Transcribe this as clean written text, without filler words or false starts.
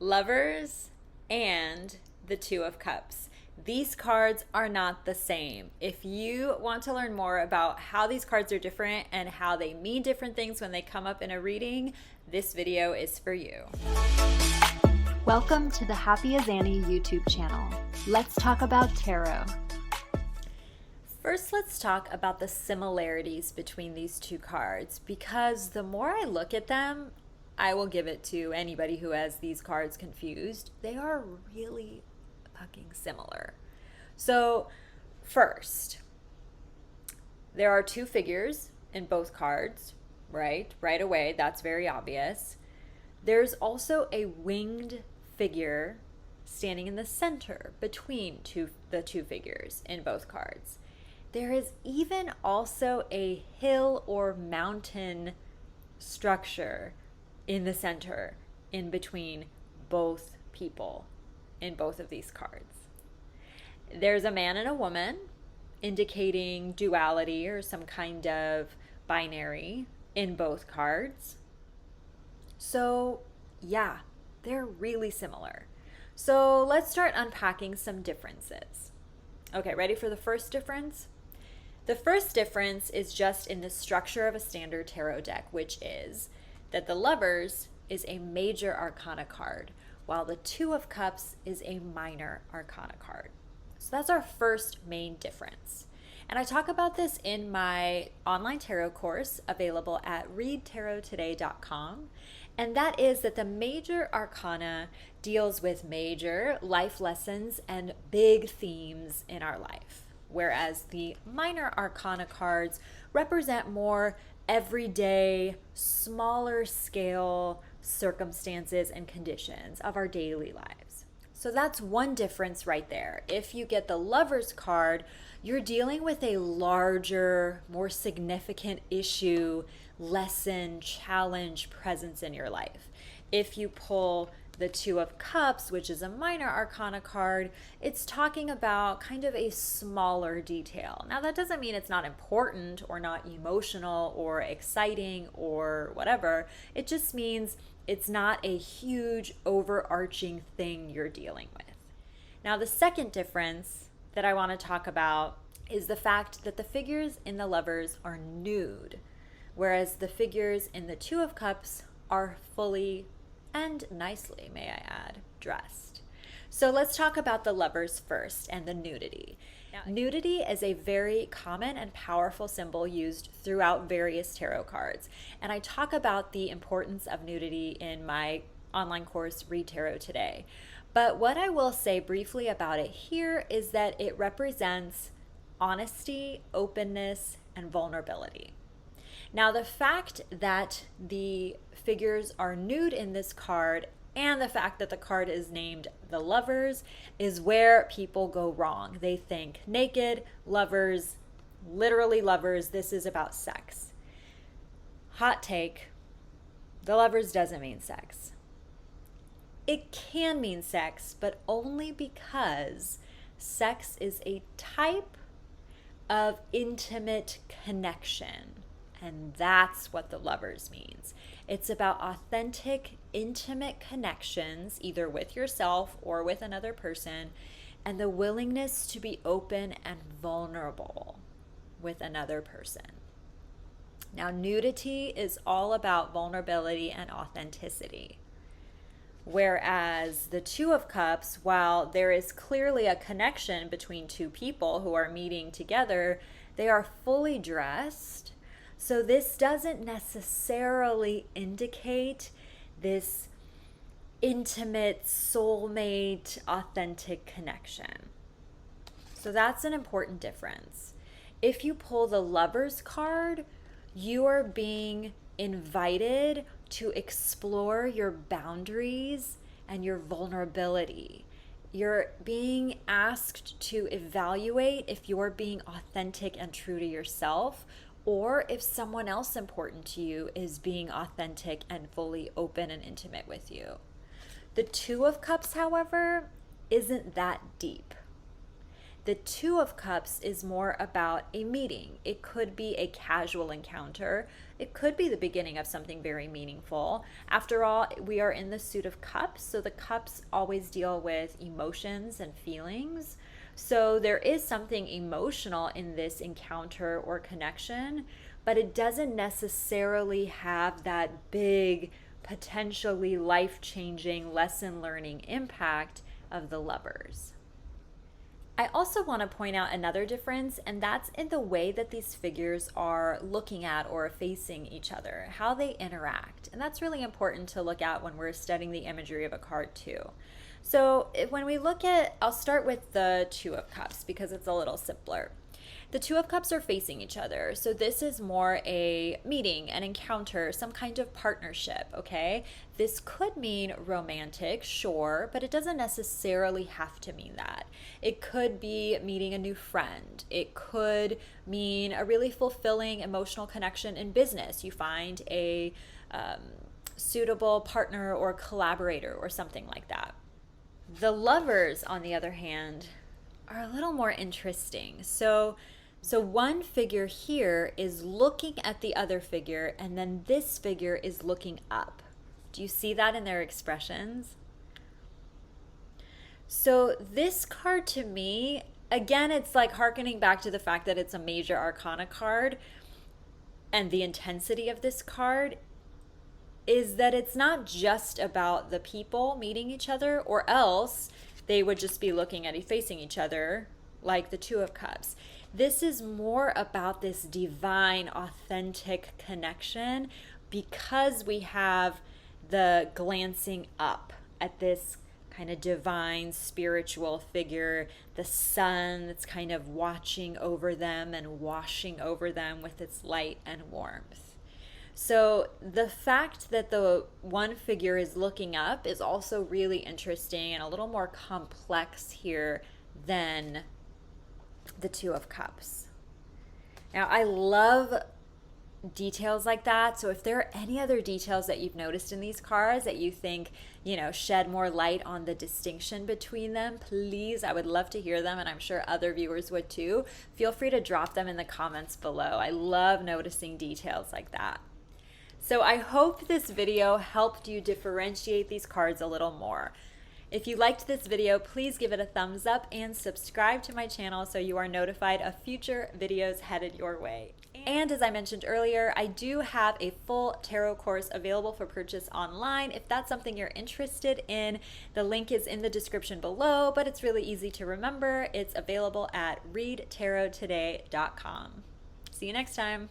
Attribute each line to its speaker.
Speaker 1: Lovers and the Two of Cups. These cards are not the same. If you want to learn more about how these cards are different and how they mean different things when they come up in a reading, this video is for you.
Speaker 2: Welcome to the Happy as Annie YouTube channel. Let's talk about tarot.
Speaker 1: First, let's talk about the similarities between these two cards, because the more I look at them, I will give it to anybody who has these cards confused. They are really fucking similar. So, first, there are two figures in both cards, right? Right away, that's very obvious. There's also a winged figure standing in the center between the two figures in both cards. There is even also a hill or mountain structure in the center in between both people in both of these cards. There's a man and a woman indicating duality or some kind of binary in both cards. So yeah, they're really similar. So let's start unpacking some differences. Okay, ready for the first difference? The first difference is just in the structure of a standard tarot deck, which is that the Lovers is a major arcana card, while the Two of Cups is a minor arcana card. So that's our first main difference. And I talk about this in my online tarot course available at readtarottoday.com. And that is that the major arcana deals with major life lessons and big themes in our life, whereas the minor arcana cards represent more everyday, smaller scale circumstances and conditions of our daily lives. So that's one difference right there. If you get the Lovers card, you're dealing with a larger, more significant issue, lesson, challenge, presence in your life. If you pull the Two of Cups, which is a minor arcana card, it's talking about kind of a smaller detail. Now, that doesn't mean it's not important or not emotional or exciting or whatever. It just means it's not a huge overarching thing you're dealing with. Now, the second difference that I want to talk about is the fact that the figures in the Lovers are nude, whereas the figures in the Two of Cups are fully and nicely, may I add, dressed. So let's talk about the Lovers first and the nudity. Now, nudity is a very common and powerful symbol used throughout various tarot cards. And I talk about the importance of nudity in my online course, Read Tarot Today. But what I will say briefly about it here is that it represents honesty, openness, and vulnerability. Now, the fact that the figures are nude in this card and the fact that the card is named the Lovers is where people go wrong. They think naked, lovers, literally lovers, this is about sex. Hot take, the Lovers doesn't mean sex. It can mean sex, but only because sex is a type of intimate connection. And that's what the Lovers means. It's about authentic, intimate connections, either with yourself or with another person, and the willingness to be open and vulnerable with another person. Now, nudity is all about vulnerability and authenticity. Whereas the Two of Cups, while there is clearly a connection between two people who are meeting together, they are fully dressed. So this doesn't necessarily indicate this intimate, soulmate, authentic connection. So that's an important difference. If you pull the Lovers card, you are being invited to explore your boundaries and your vulnerability. You're being asked to evaluate if you're being authentic and true to yourself, or if someone else important to you is being authentic and fully open and intimate with you. The Two of Cups, however, isn't that deep. The Two of Cups is more about a meeting. It could be a casual encounter. It could be the beginning of something very meaningful. After all, we are in the suit of cups, so the cups always deal with emotions and feelings. So there is something emotional in this encounter or connection, but it doesn't necessarily have that big, potentially life-changing, lesson-learning impact of the Lovers. I also want to point out another difference, and that's in the way that these figures are looking at or facing each other, how they interact. And that's really important to look at when we're studying the imagery of a card too. So when we look at, I'll start with the Two of Cups because it's a little simpler. The Two of Cups are facing each other. So this is more a meeting, an encounter, some kind of partnership, okay? This could mean romantic, sure, but it doesn't necessarily have to mean that. It could be meeting a new friend. It could mean a really fulfilling emotional connection in business. You find a suitable partner or collaborator or something like that. The Lovers, on the other hand, are a little more interesting. So one figure here is looking at the other figure, and then this figure is looking up. Do you see that in their expressions? So this card to me, again, it's like hearkening back to the fact that it's a major arcana card, and the intensity of this card is that it's not just about the people meeting each other, or else they would just be looking at facing each other like the Two of Cups. This is more about this divine, authentic connection because we have the glancing up at this kind of divine spiritual figure, the sun that's kind of watching over them and washing over them with its light and warmth. So the fact that the one figure is looking up is also really interesting and a little more complex here than the Two of Cups. Now, I love details like that. So if there are any other details that you've noticed in these cards that you think, shed more light on the distinction between them, please, I would love to hear them, and I'm sure other viewers would too. Feel free to drop them in the comments below. I love noticing details like that. So I hope this video helped you differentiate these cards a little more. If you liked this video, please give it a thumbs up and subscribe to my channel so you are notified of future videos headed your way. And as I mentioned earlier, I do have a full tarot course available for purchase online. If that's something you're interested in, the link is in the description below, but it's really easy to remember. It's available at readtarottoday.com. See you next time.